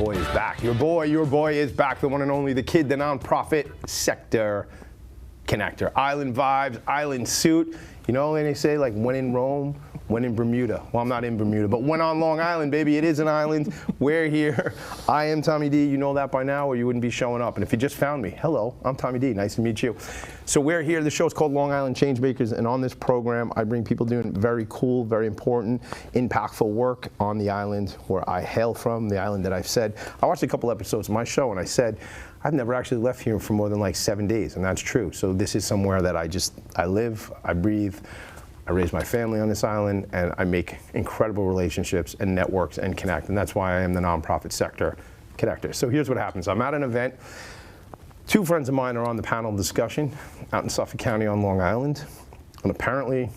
boy is back. Your boy is back. The one and only, the kid, the nonprofit sector connector. Island vibes, island suit. You know, and they say, like, when in Rome, when in Bermuda. Well, I'm not in Bermuda, but when on Long Island, baby, it is an island. We're here. I am Tommy D. You know that by now, or you wouldn't be showing up. And if you just found me, hello, I'm Tommy D. Nice to meet you. So we're here. The show's called Long Island Changemakers, and on this program, I bring people doing very cool, very important, impactful work on the island where I hail from, the island that I've said. I watched a couple episodes of my show, and I said, I've never actually left here for more than like 7 days, and that's true. So this is somewhere that I live, I breathe, I raise my family on this island, and I make incredible relationships and networks and connect, and that's why I am the nonprofit sector connector. So here's what happens. I'm at an event. Two friends of mine are on the panel discussion out in Suffolk County on Long Island, and apparently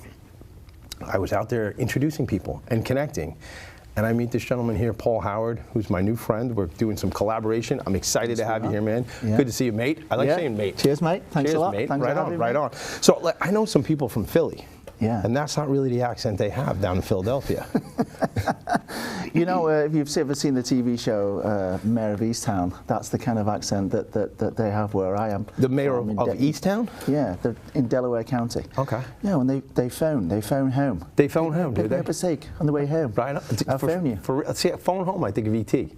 I was out there introducing people and connecting. And I meet this gentleman here, Paul Howard, who's my new friend. We're doing some collaboration. I'm excited to have you here, man. Yeah. Good to see you, mate. I like saying mate. Cheers, mate. Thanks a lot. Mate. Thanks right on, right on. So like, I know some people from Philly. Yeah. And that's not really the accent they have down in Philadelphia. You know, if you've ever seen the TV show Mayor of Easttown, that's the kind of accent that they have where I am. The mayor of Easttown? Yeah, they're in Delaware County. Okay. Yeah, when they phone home. They phone home, do they? Pick me up a steak on the way home. Right. I'll phone you. See, phone home, I think of E.T.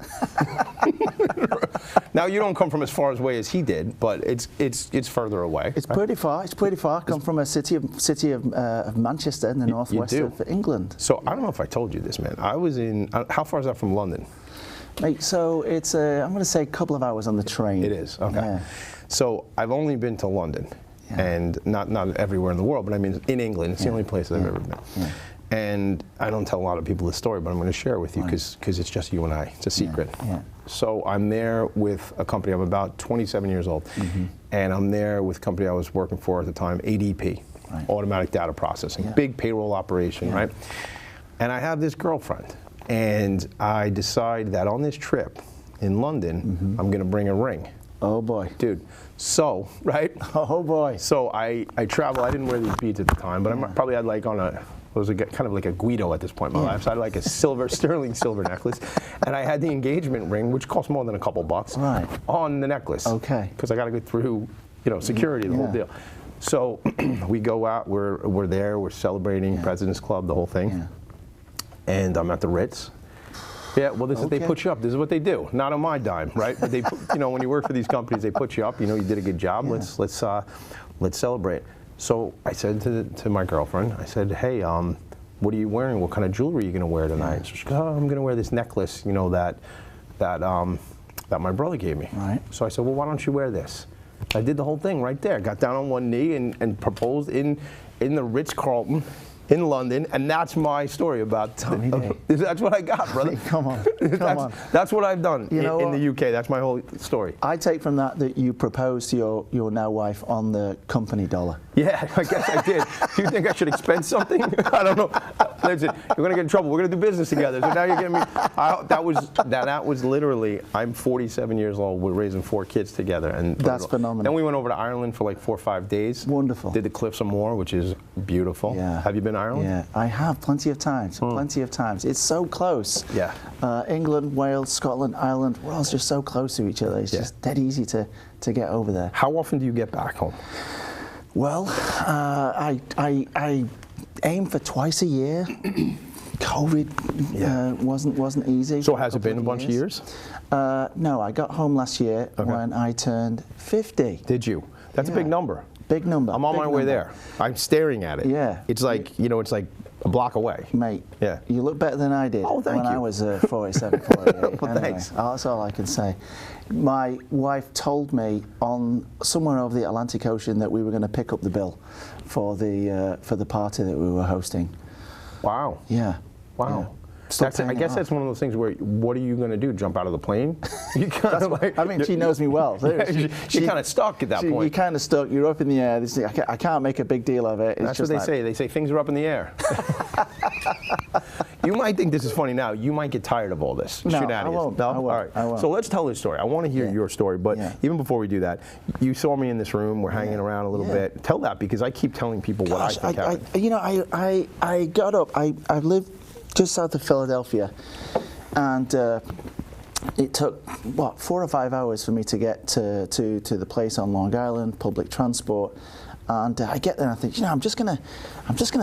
Now, you don't come from as far away as he did, but it's further away. It's pretty far. It's pretty far. I come from a city of Manchester in the northwest of England. So I don't know if I told you this, man. I was in. How far is that from London? Mate, so it's I'm going to say a couple of hours on the train. It is. Okay. Yeah. So I've only been to London, and not everywhere in the world, but I mean in England. It's the only place I've ever been. Yeah. And I don't tell a lot of people this story, but I'm going to share it with you because it's just you and I. It's a secret. Yeah. So I'm there with a company. I'm about 27 years old, and I'm there with a company I was working for at the time, ADP, automatic data processing, big payroll operation, right? And I have this girlfriend, and I decide that on this trip in London, I'm going to bring a ring. Oh boy, dude. So Oh boy. So I travel. I didn't wear these beads at the time, but I probably had like on a. It was kind of like a Guido at this point in my life. So I had like a sterling silver necklace, and I had the engagement ring, which cost more than a couple bucks, on the necklace. Okay. Because I got to go through, security, the whole deal. So we go out. We're there. We're celebrating President's Club, the whole thing, and I'm at the Ritz. Yeah, well, this is they put you up. This is what they do. Not on my dime, right? But they, when you work for these companies, they put you up. You did a good job. Let's celebrate. So I said to my girlfriend, I said, hey, what are you wearing? What kind of jewelry are you going to wear tonight? So she goes, I'm going to wear this necklace, that my brother gave me. Right. So I said, well, why don't you wear this? I did the whole thing right there. Got down on one knee and proposed in the Ritz-Carlton in London, and that's my story about. That's what I got, brother. Come on, come on. That's what I've done in the UK. That's my whole story. I take from that you proposed to your now wife on the company dollar. Yeah, I guess I did. Do you think I should expense something? I don't know. Listen, you're gonna get in trouble. We're gonna do business together. So now you're getting me. That was literally. I'm 47 years old. We're raising 4 kids together, and that's phenomenal. Then we went over to Ireland for like 4 or 5 days. Wonderful. Did the Cliffs of Moher, which is beautiful. Yeah. Have you been to Ireland? Yeah, I have plenty of times. Plenty of times. It's so close. Yeah. England, Wales, Scotland, Ireland. We're all just so close to each other. It's just dead easy to get over there. How often do you get back home? Well, I aim for twice a year. COVID wasn't easy. So has it been a bunch of years? No, I got home last year when I turned 50. Did you? That's a big number. Big number. I'm on my way there. I'm staring at it. Yeah. It's like, it's like a block away. Mate, yeah. You look better than I did when I was 47, 48. Well, anyway, thanks. That's all I can say. My wife told me on somewhere over the Atlantic Ocean that we were going to pick up the bill for the party that we were hosting. Wow. Yeah. Wow. Yeah. I guess that's one of those things where, what are you going to do? Jump out of the plane? I mean, she knows me well. She's kind of stuck at that point. You're kind of stuck. You're up in the air. I can't make a big deal of it. That's what they say. They say things are up in the air. You might think this is funny now. You might get tired of all this shenanigans. I won't. No? I won't. All right. I won't. So let's tell this story. I want to hear your story, but even before we do that, you saw me in this room. We're hanging around a little bit. Tell that, because I keep telling people what I think happened. I got up. I've lived just south of Philadelphia, and it took, what, 4 or 5 hours for me to get to the place on Long Island, public transport. And I get there and I think, I'm just gonna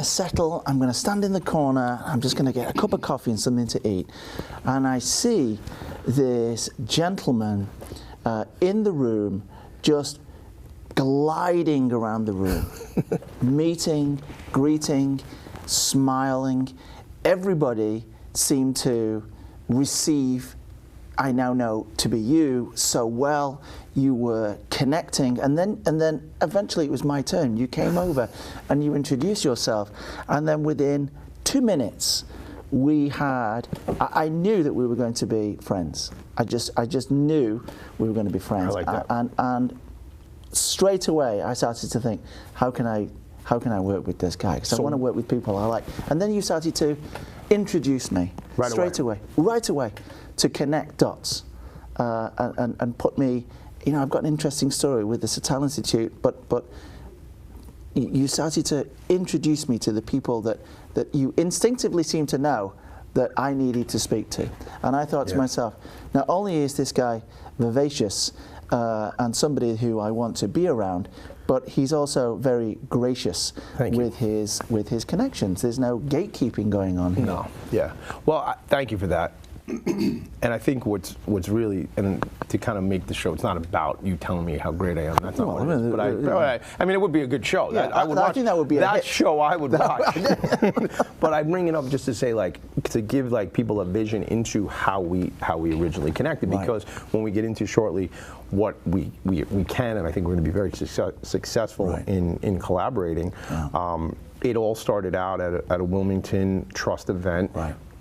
settle. I'm gonna stand in the corner. I'm just gonna get a cup of coffee and something to eat. And I see this gentleman in the room, just gliding around the room, meeting, greeting, smiling. Everybody seemed to receive, I now know, to be you so well. You were connecting, and then eventually it was my turn. You came over and you introduced yourself, and then within 2 minutes we had, I knew that we were going to be friends. I just knew we were going to be friends. I like that. And straight away I started to think, how can I work with this guy? Because I want to work with people I like. And then you started to introduce me right away to connect dots and put me. I've got an interesting story with the Satell Institute, but you started to introduce me to the people that you instinctively seem to know that I needed to speak to. And I thought to myself, not only is this guy vivacious and somebody who I want to be around, but he's also very gracious with his connections. There's no gatekeeping going on here. No, yeah. Well, thank you for that. And I think what's really, and to kind of make the show, it's not about you telling me how great I am. That's not what it is. But I mean, it would be a good show. Yeah, I think that would be that show. I would watch. But I bring it up just to say, to give people a vision into how we originally connected. Because when we get into shortly what we can, and I think we're going to be very successful in collaborating. Yeah. It all started out at a Wilmington Trust event.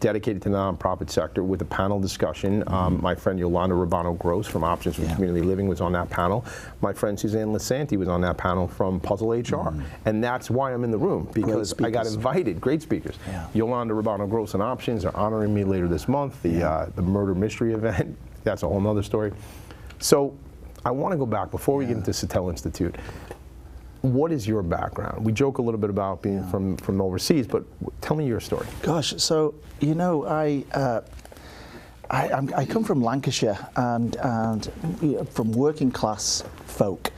Dedicated to the nonprofit sector with a panel discussion. My friend Yolanda Rabano-Gross from Options for Community Living was on that panel. My friend Suzanne Lisanti was on that panel from Puzzle HR. And that's why I'm in the room, because I got invited, great speakers. Yolanda Rabano-Gross and Options are honoring me later this month, the murder mystery event. That's a whole nother story. So I want to go back, before we get into Satell Institute, what is your background? We joke a little bit about being from overseas, but tell me your story. Gosh, so I come from Lancashire and from working class folk.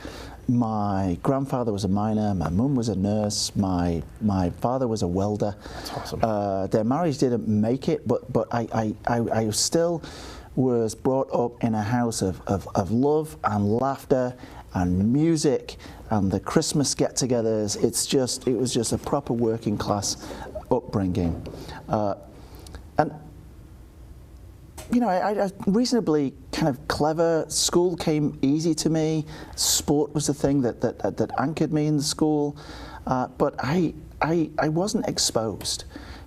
My grandfather was a miner, my mum was a nurse, my father was a welder. That's awesome. Their marriage didn't make it, but I still was brought up in a house of love and laughter and music and the Christmas get-togethers. It was just a proper working class upbringing, and I was reasonably kind of clever. School came easy to me. Sport was the thing that anchored me in the school, but I wasn't exposed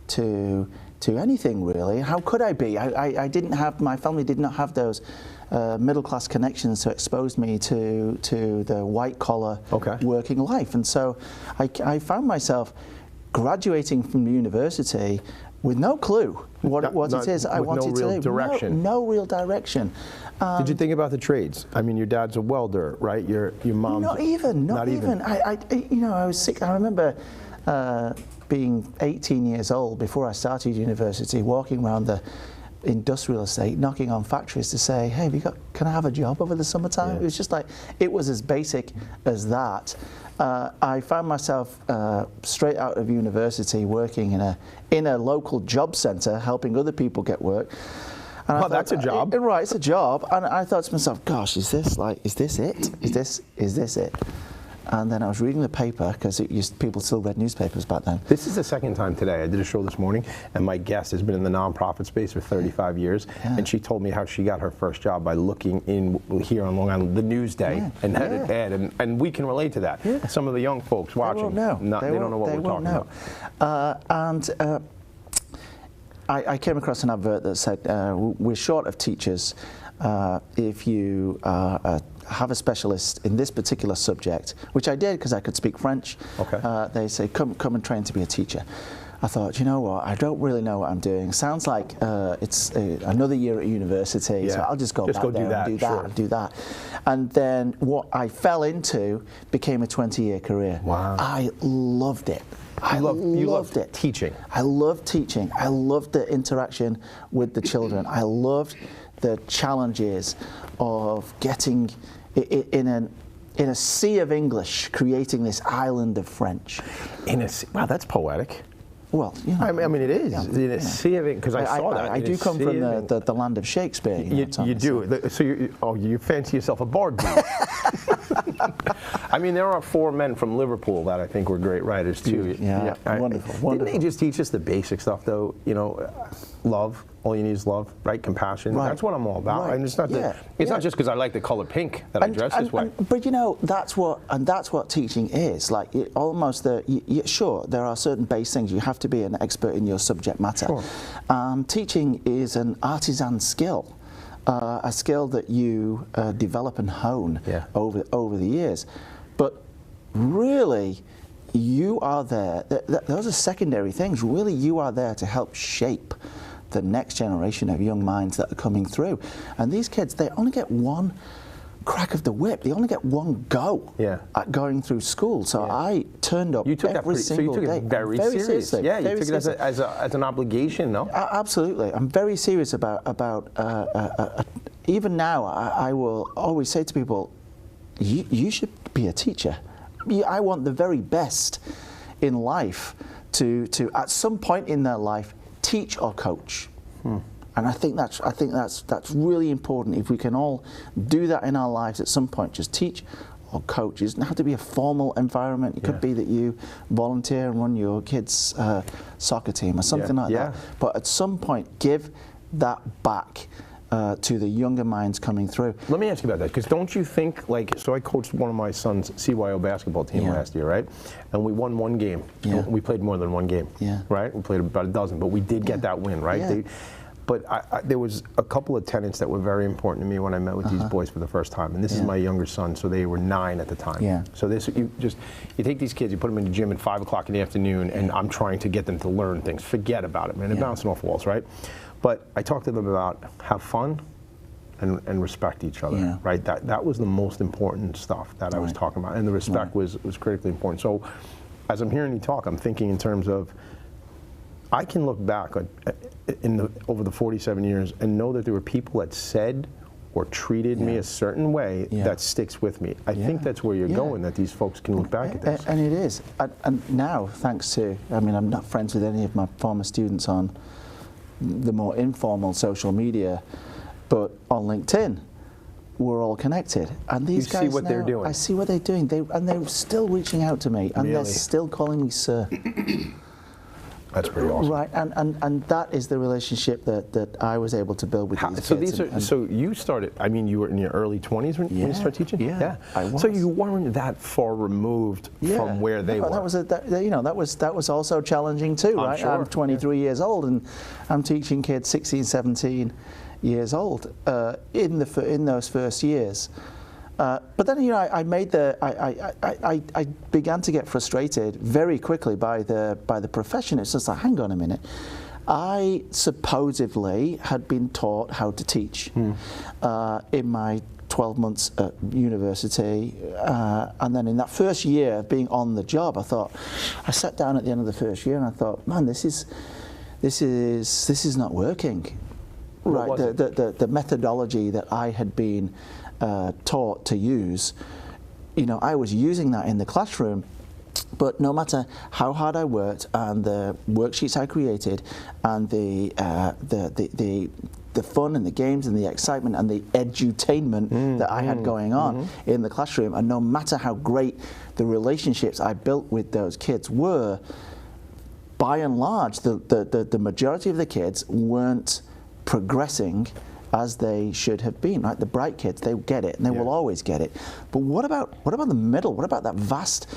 to anything really. How could I be? I didn't have, my family did not have those middle-class connections to expose me to the white-collar working life. And so I found myself graduating from university with no clue what it is I wanted to do. No real direction. Did you think about the trades? I mean, your dad's a welder, right? Your mom's not even. I was sick. I remember being 18 years old before I started university, walking around the industrial estate, knocking on factories to say, hey, can I have a job over the summertime? It was just it was as basic as that. I found myself straight out of university working in a local job centre, helping other people get work. And I thought, that's a job. Right, it's a job. And I thought to myself, gosh, is this it? Is this it? And then I was reading the paper, because people still read newspapers back then. This is the second time today. I did a show this morning, and my guest has been in the nonprofit space for 35 years, and she told me how she got her first job by looking in here on Long Island, the Newsday, and had an ad, and we can relate to that. Some of the young folks watching, they don't know what we're talking about. I came across an advert that said, we're short of teachers. If you have a specialist in this particular subject, which I did because I could speak French, they say, come and train to be a teacher. I thought, you know what, I don't really know what I'm doing. Sounds like it's another year at university, so I'll just go back there and do that. And then what I fell into became a 20-year career. Wow. I loved it. I loved it. Teaching. I loved teaching. I loved the interaction with the children. I loved the challenges of getting in a sea of English, creating this island of French. Wow, that's poetic. Well, you know, I mean, it is. In a sea of English, because I saw that. I do come from the land of Shakespeare. You do. So you fancy yourself a bard, do you? I mean, there are 4 men from Liverpool that I think were great writers too. Yeah, wonderful. Didn't they just teach us the basic stuff, though? You know, love. All you need is love, right? Compassion. Right. That's what I'm all about. Right. And it's not not just because I like the color pink that I dress this way. But you know, that's what teaching is. Like, almost sure, there are certain base things. You have to be an expert in your subject matter. Sure. Teaching is an artisan skill. A skill that you develop and hone over the years. But really, you are there. Those are secondary things. Really, you are there to help shape the next generation of young minds that are coming through. And these kids, they only get one crack of the whip. They only get one go at going through school. So I turned up every single day. So you took it very seriously. Yeah, you took it as an obligation, no? Absolutely. I'm very serious about even now, I will always say to people, you should be a teacher. I want the very best in life to at some point in their life, teach or coach. And I think that's really important. If we can all do that in our lives at some point, just teach or coach. It doesn't have to be a formal environment. It could be that you volunteer and run your kids' soccer team or something like that. But at some point, give that back to the younger minds coming through. Let me ask you about that, because don't you think, like, so I coached one of my son's CYO basketball team last year, right? And we won 1 game. We played more than 1 game, right? We played about a dozen, but we did get that win, right? But there was a couple of tenets that were very important to me when I met with these boys for the first time. And this is my younger son, so they were 9 at the time. So you take these kids, you put them in the gym at 5 o'clock in the afternoon, and I'm trying to get them to learn things. Forget about it, man. They're bouncing off walls, right? But I talked to them about have fun and respect each other, right? That was the most important stuff that I was talking about, and the respect was critically important. So as I'm hearing you talk, I'm thinking in terms of, I can look back over the 47 years and know that there were people that said or treated me a certain way that sticks with me. I think that's where you're going, that these folks can look back at this. And it is. And now, thanks to, I mean, I'm not friends with any of my former students on the more informal social media, but on LinkedIn, we're all connected. And these guys, see what they're doing. I see what they're doing. And they're still reaching out to me, and they're still calling me sir. That's pretty awesome. Right, and that is the relationship that I was able to build with these kids. So you started, I mean, you were in your early 20s when you started teaching? Yeah, I was. So you weren't that far removed from where they were. That was also challenging too, right? Sure. I'm 23 years old, and I'm teaching kids 16, 17 years old in those first years. But then, you know, I began to get frustrated very quickly by the profession. It's just like, hang on a minute. I supposedly had been taught how to teach in my 12 months at university, and then in that first year of being on the job, I sat down at the end of the first year and I thought, man, this is not working. Right, the methodology that I had been taught to use, you know, I was using that in the classroom, but no matter how hard I worked and the worksheets I created and the fun and the games and the excitement and the edutainment that I had going on in the classroom, and no matter how great the relationships I built with those kids were, by and large, the majority of the kids weren't progressing as they should have been, right? The bright kids, they get it, and they will always get it. But what about the middle? What about that vast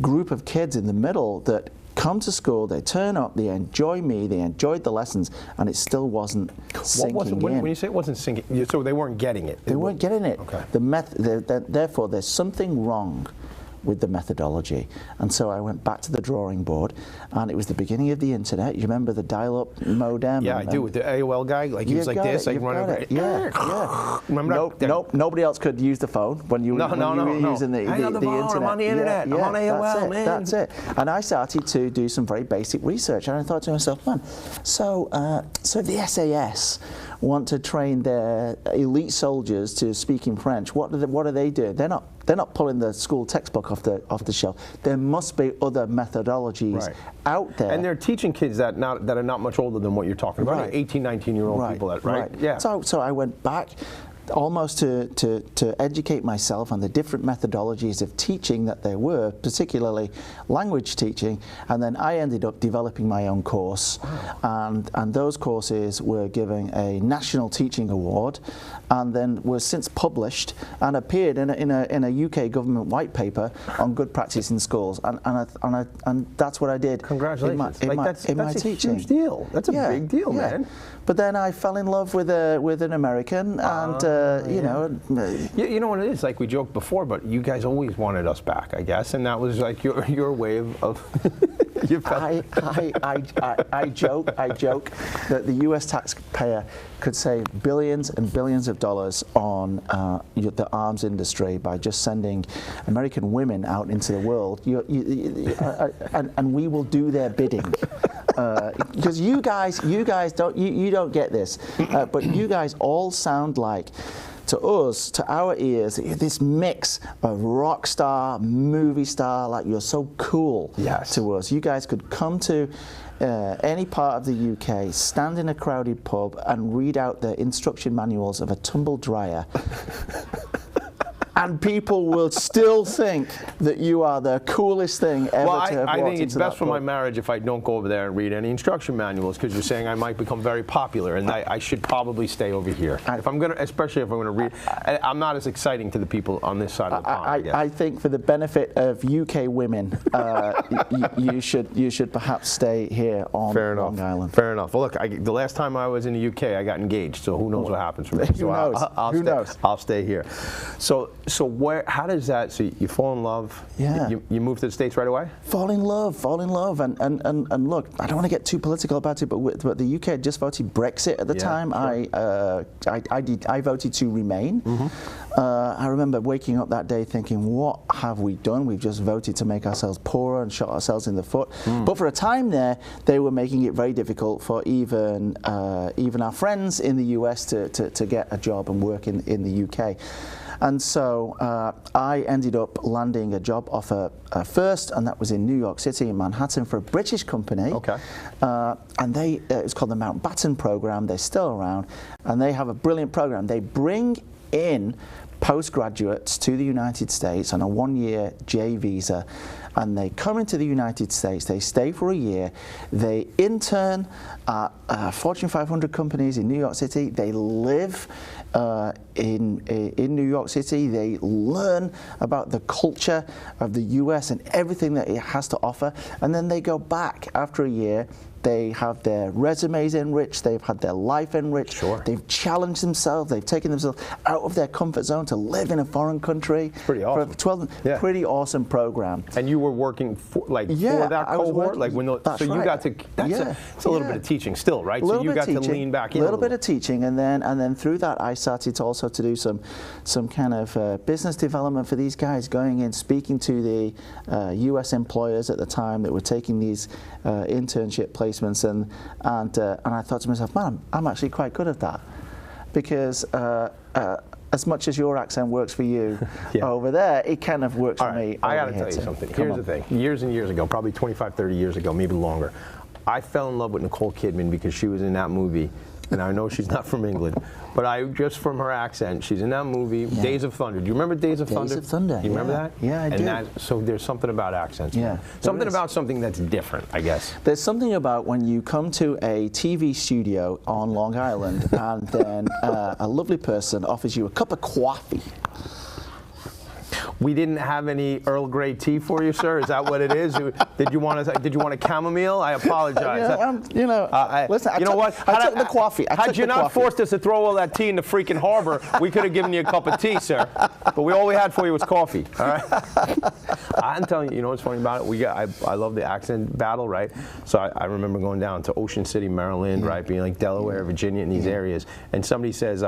group of kids in the middle that come to school, they turn up, they enjoy me, they enjoyed the lessons, and it still wasn't sinking in? When you say it wasn't sinking, so they weren't getting it? They weren't getting it. Okay. Therefore, there's something wrong with the methodology. And so I went back to the drawing board, and it was the beginning of the internet. You remember the dial-up modem? Yeah, I do, with the AOL guy. Like, he was like this, like running over. Yeah. Remember that? Nobody else could use the phone when you were using the internet. I'm on the internet. I'm on AOL, man. That's it. And I started to do some very basic research, and I thought to myself, man, so the SAS want to train their elite soldiers to speak in French. What do they do? They're not pulling the school textbook off the shelf. There must be other methodologies out there. And they're teaching kids that are not much older than what you're talking about. 18, 19-year-old people, right? Yeah. So I went back almost to educate myself on the different methodologies of teaching that there were, particularly language teaching, and then I ended up developing my own course. And those courses were given a National Teaching Award, and then were since published and appeared in a UK government white paper on good practice in schools, and that's what I did. Congratulations! In my that's a teaching. Huge deal. That's a big deal, man. But then I fell in love with an American, and you know. You know what it is? Like we joked before, but you guys always wanted us back, I guess, and that was like your way of. I joke that the U.S. taxpayer could save billions and billions of dollars on the arms industry by just sending American women out into the world, and we will do their bidding. Because you guys don't get this, but you guys all sound like, to us, to our ears, this mix of rock star, movie star, like you're so cool to us. You guys could come to any part of the UK, stand in a crowded pub and read out the instruction manuals of a tumble dryer. And people will still think that you are the coolest thing ever to have walked into that I think it's best for my pub. marriage if I don't go over there and read any instruction manuals, because you're saying I might become very popular, and I should probably stay over here. Especially if I'm going to read. I'm not as exciting to the people on this side of the pond. I think for the benefit of UK women, you should perhaps stay here on Long Island. Fair enough. Well, look, the last time I was in the UK, I got engaged, so who knows what happens from there. Who knows? I'll stay here. So how does that? So you fall in love. Yeah. You move to the States right away. Fall in love, and look, I don't want to get too political about it, but the UK had just voted Brexit at the time. Sure. I voted to remain. I remember waking up that day thinking, what have we done? We've just voted to make ourselves poorer and shot ourselves in the foot. But for a time there, they were making it very difficult for even our friends in the US to get a job and work in the UK. And so I ended up landing a job offer first, and that was in New York City, in Manhattan, for a British company. Okay. And it's called the Mountbatten program. They're still around, and they have a brilliant program. They bring in postgraduates to the United States on a 1-year J visa, and they come into the United States, they stay for a year, they intern at Fortune 500 companies in New York City, they live in New York City, they learn about the culture of the US and everything that it has to offer, and then they go back after a year. They have their resumes enriched, they've had their life enriched, they've challenged themselves, they've taken themselves out of their comfort zone to live in a foreign country. It's pretty awesome. For 12, pretty awesome program. And you were working for that cohort? Like when you got to, it's a little bit of teaching still, right? So you got to lean back in a little bit of teaching, and then through that I started to also to do some kind of business development for these guys, going in, speaking to the US employers at the time that were taking these internship placements, and I thought to myself, man, I'm actually quite good at that, because as much as your accent works for you over there, it kind of works for me. I got to tell you something. Here's the thing. Years and years ago, probably 25, 30 years ago, maybe longer, I fell in love with Nicole Kidman because she was in that movie. And I know she's not from England, but just from her accent, she's in that movie, Days of Thunder. Do you remember Days of Thunder? Days of Thunder. You remember that? Yeah, I do. So there's something about accents. Yeah. Something about something that's different, I guess. There's something about when you come to a TV studio on Long Island and then a lovely person offers you a cup of coffee. We didn't have any Earl Grey tea for you, sir. Is that what it is? Did you want a chamomile? I apologize. Listen, I took the coffee. Had you not forced us to throw all that tea in the freaking harbor, we could have given you a cup of tea, sir. But all we had for you was coffee. All right. I'm telling you, you know what's funny about it? I love the accent battle, right? So I remember going down to Ocean City, Maryland, right, being like Delaware, Virginia, in these areas, and somebody says,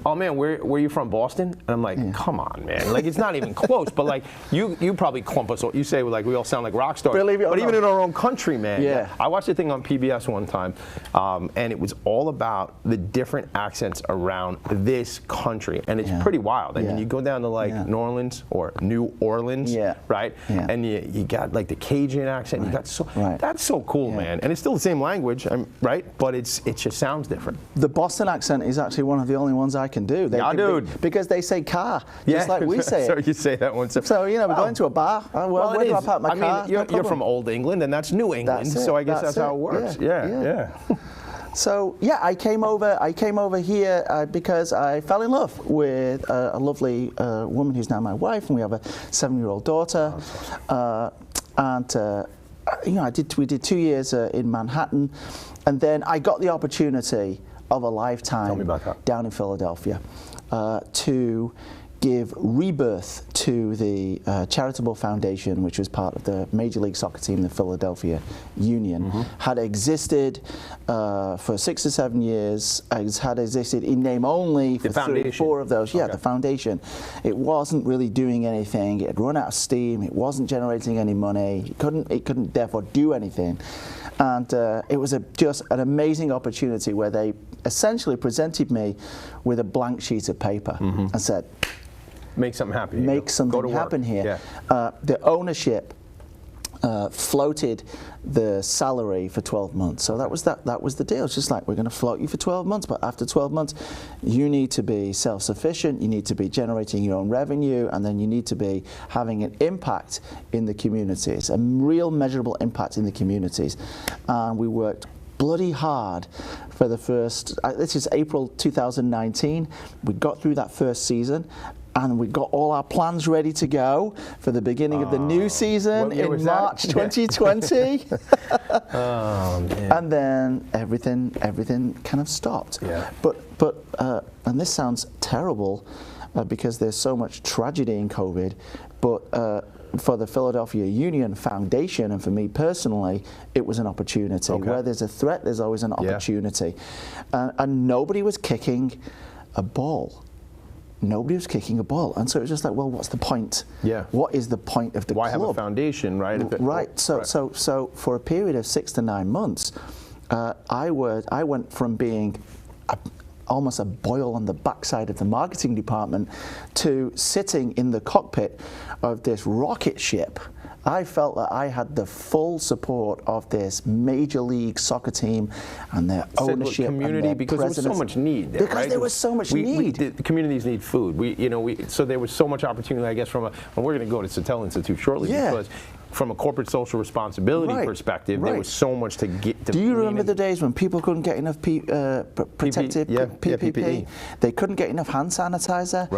oh man, where are you from, Boston? And I'm like, come on, man. Like, it's not even close, but like, you probably clump us, you say like we all sound like rock stars. But even in our own country, man. I watched a thing on PBS one time, and it was all about the different accents around this country. And it's pretty wild. I mean, you go down to like New Orleans or New Orleans, right? And you got like the Cajun accent. You got that's so cool, man. And it's still the same language, right? But it just sounds different. The Boston accent is actually one of the only ones I can do. Because they say car, just like we say it. So you say that one. So we're going to a bar. Where do I park my car? I mean, you're from Old England, and that's New England. So I guess that's how it works. Yeah. So I came over here because I fell in love with a lovely woman who's now my wife, and we have a 7-year-old daughter. We did 2 years in Manhattan, and then I got the opportunity of a lifetime down in Philadelphia to give rebirth to the charitable foundation, which was part of the Major League Soccer team, the Philadelphia Union. Had existed for 6 or 7 years, had existed in name only for 3 or 4 of those. The foundation. It wasn't really doing anything. It had run out of steam. It wasn't generating any money. It couldn't therefore do anything. And it was just an amazing opportunity where they essentially presented me with a blank sheet of paper and said, make something happen. Make something happen here. The ownership floated the salary for 12 months. So that was the deal. It's just like, we're going to float you for 12 months, but after 12 months, you need to be self-sufficient, you need to be generating your own revenue, and then you need to be having an impact in the communities, a real measurable impact in the communities. And we worked bloody hard for the first, this is April 2019, we got through that first season, and we got all our plans ready to go for the beginning of the new season in March 2020. Oh, man. And then everything kind of stopped. But and this sounds terrible because there's so much tragedy in COVID, but for the Philadelphia Union Foundation, and for me personally, it was an opportunity. Where there's a threat, there's always an opportunity. And nobody was kicking a ball. Nobody was kicking a ball. And so it was just like, well, what's the point? What is the point of the club? Why have a foundation, right? So for a period of 6 to 9 months, I went from being almost a boil on the backside of the marketing department to sitting in the cockpit of this rocket ship. I felt that I had the full support of this Major League Soccer team and their ownership, community, and their because there was so much need there, because there was so much need. The communities need food. So there was so much opportunity, I guess, and we're going to go to Satell Institute shortly, because from a corporate social responsibility perspective, there was so much to get. Do you remember the days when people couldn't get enough protective PPE? They couldn't get enough hand sanitizer.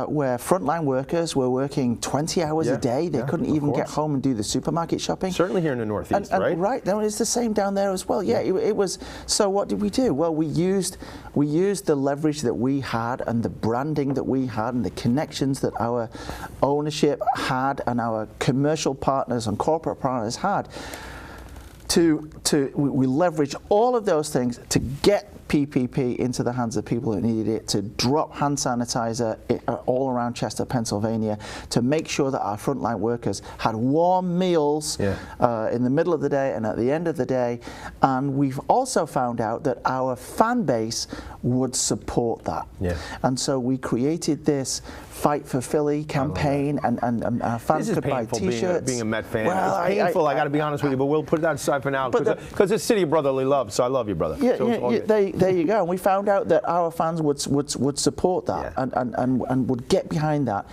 Where frontline workers were working 20 hours a day. They couldn't even get home and do the supermarket shopping. Certainly here in the Northeast, right? Right. No, it's the same down there as well. It was. So what did we do? Well, we used the leverage that we had and the branding that we had and the connections that our ownership had and our commercial partners and corporate partners had we leverage all of those things to get PPP into the hands of people who needed it, to drop hand sanitizer all around Chester, Pennsylvania, to make sure that our frontline workers had warm meals in the middle of the day and at the end of the day. And we've also found out that our fan base would support that. And so we created this Fight for Philly campaign, and our fans could buy T-shirts. Being a Met fan, it's painful. I got to be honest with you, but we'll put that aside for now because it's city of brotherly love. So I love you, brother. There you go. And we found out that our fans would support that and would get behind that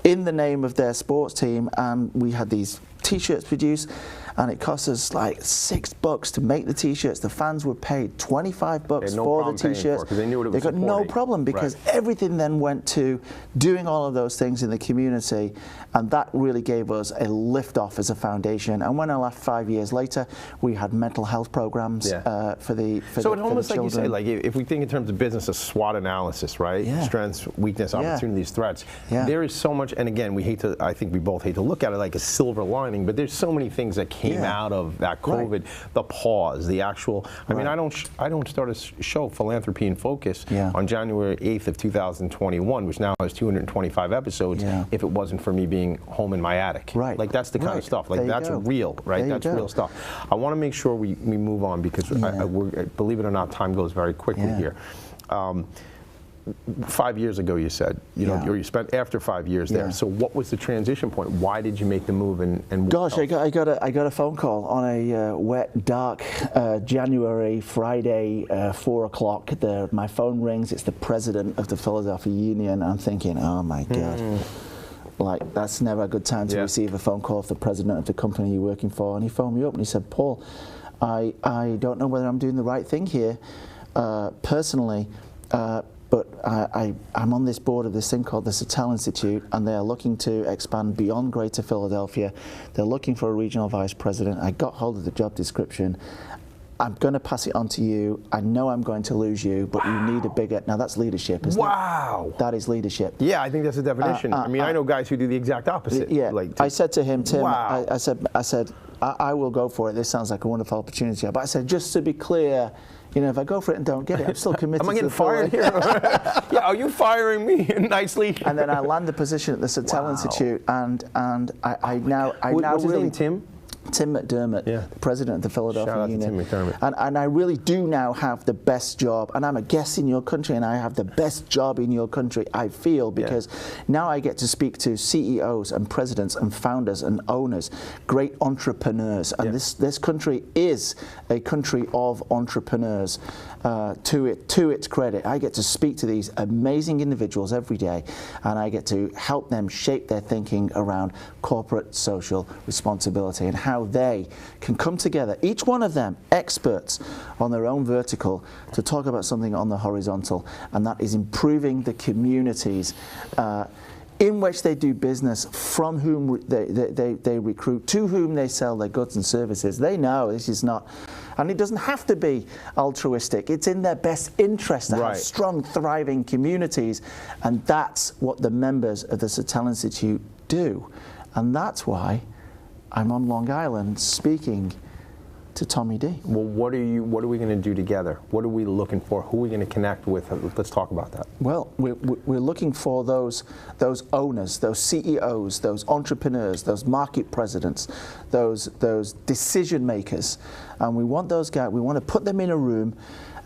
in the name of their sports team. And we had these T-shirts produced, and it cost us like $6 to make the T-shirts. The fans were paid $25 for the T-shirts. They knew what it was They got no problem because everything then went to doing all of those things in the community, and that really gave us a lift off as a foundation. And when I left 5 years later, we had mental health programs for the So it's almost like you say, like if we think in terms of business, a SWOT analysis, right? Strengths, weakness, opportunities, threats. There is so much, and again, I think we both hate to look at it like a silver lining, but there's so many things that came out of that COVID, the pause, the actual, I mean, I don't start a show, Philanthropy in Focus, on January 8th of 2021, which now has 225 episodes, if it wasn't for me being home in my attic. Like that's the kind of stuff, like that's real, right? That's real stuff. I want to make sure we move on because believe it or not, time goes very quickly here. 5 years ago, you said, or you spent after 5 years there. So what was the transition point? Why did you make the move? And gosh, I got a phone call on a wet, dark January Friday, 4 o'clock. My phone rings. It's the president of the Philadelphia Union. I'm thinking, oh my God. Like, that's never a good time to receive a phone call from the president of the company you're working for. And he phoned me up and he said, Paul, I don't know whether I'm doing the right thing here personally, but I'm on this board of this thing called the Satell Institute, and they are looking to expand beyond Greater Philadelphia. They're looking for a regional vice president. I got hold of the job description. I'm going to pass it on to you. I know I'm going to lose you, but you need a bigger... Now, that's leadership, isn't it? That is leadership. Yeah, I think that's the definition. I mean, I know guys who do the exact opposite. I said to him, Tim, I said, I will go for it. This sounds like a wonderful opportunity. But I said, just to be clear, if I go for it and don't get it, I'm still committed. Am I getting fired here? Are you firing me nicely? And then I land the position at the Satell Institute, and I now... What's his name, Tim? Tim McDermott, the president of the Philadelphia Union. Shout out to Tim McDermott. And I really do now have the best job, and I'm a guest in your country, and I have the best job in your country, I feel, because now I get to speak to CEOs and presidents and founders and owners, great entrepreneurs, and this country is a country of entrepreneurs. To its credit, I get to speak to these amazing individuals every day, and I get to help them shape their thinking around corporate social responsibility and how they can come together, each one of them experts on their own vertical, to talk about something on the horizontal, and that is improving the communities in which they do business, from whom they recruit, to whom they sell their goods and services. They know this is not, and it doesn't have to be altruistic. It's in their best interest to have strong, thriving communities, and that's what the members of the Satell Institute do. And that's why I'm on Long Island speaking to Tommy D. Well, what are we going to do together? What are we looking for? Who are we going to connect with? Let's talk about that. Well, we're looking for those owners, those CEOs, those entrepreneurs, those market presidents, those decision makers, and we want those guys. We want to put them in a room,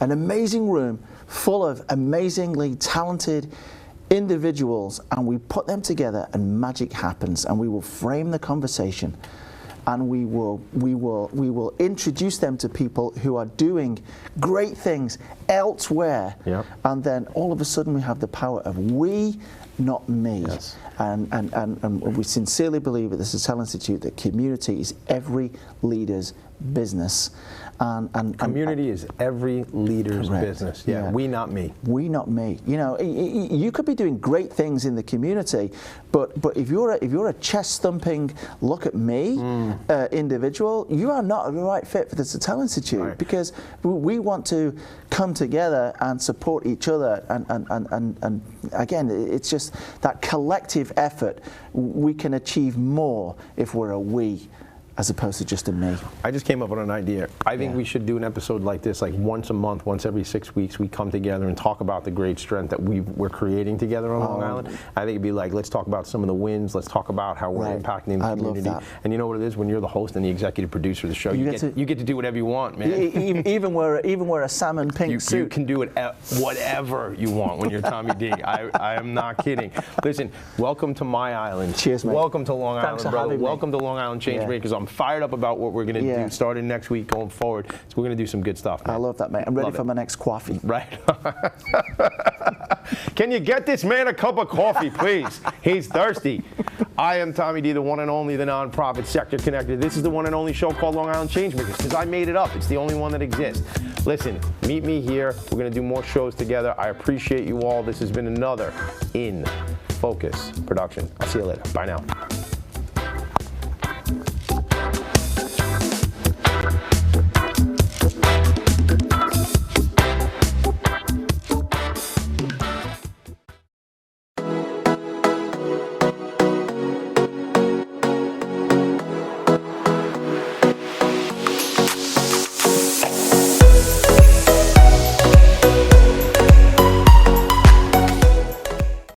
an amazing room full of amazingly talented individuals, and we put them together, and magic happens, and we will frame the conversation. And we will introduce them to people who are doing great things elsewhere, and then all of a sudden we have the power of we, not me. And we sincerely believe at the Satell Institute that community is every leader's business. And community is every leader's business. We, not me. We, not me. You could be doing great things in the community, but if you're a chest thumping, look at me individual, you are not the right fit for the Satell Institute, because we want to come together and support each other. And again, it's just that collective effort. We can achieve more if we're a we, as opposed to just a me. I just came up with an idea. I think we should do an episode like this, like once a month, once every 6 weeks, we come together and talk about the great strength that we're creating together on Long Island. I think it'd be like, let's talk about some of the wins, let's talk about how we're impacting the community. And you know what it is? When you're the host and the executive producer of the show, you get to do whatever you want, man. Even wear a salmon pink suit. You can do it whatever you want when you're Tommy D. I am not kidding. Listen, welcome to my island. Cheers, mate. Welcome to Long Thanks Island, brother. Welcome to Long Island Changemakers. I'm fired up about what we're going to do starting next week going forward. So we're going to do some good stuff, man. I love that, mate. I'm ready for my next coffee. Right. Can you get this man a cup of coffee, please? He's thirsty. I am Tommy D, the one and only, the nonprofit sector connector. This is the one and only show called Long Island Changemakers, because I made it up. It's the only one that exists. Listen, meet me here. We're going to do more shows together. I appreciate you all. This has been another In Focus production. I'll see you later. Bye now.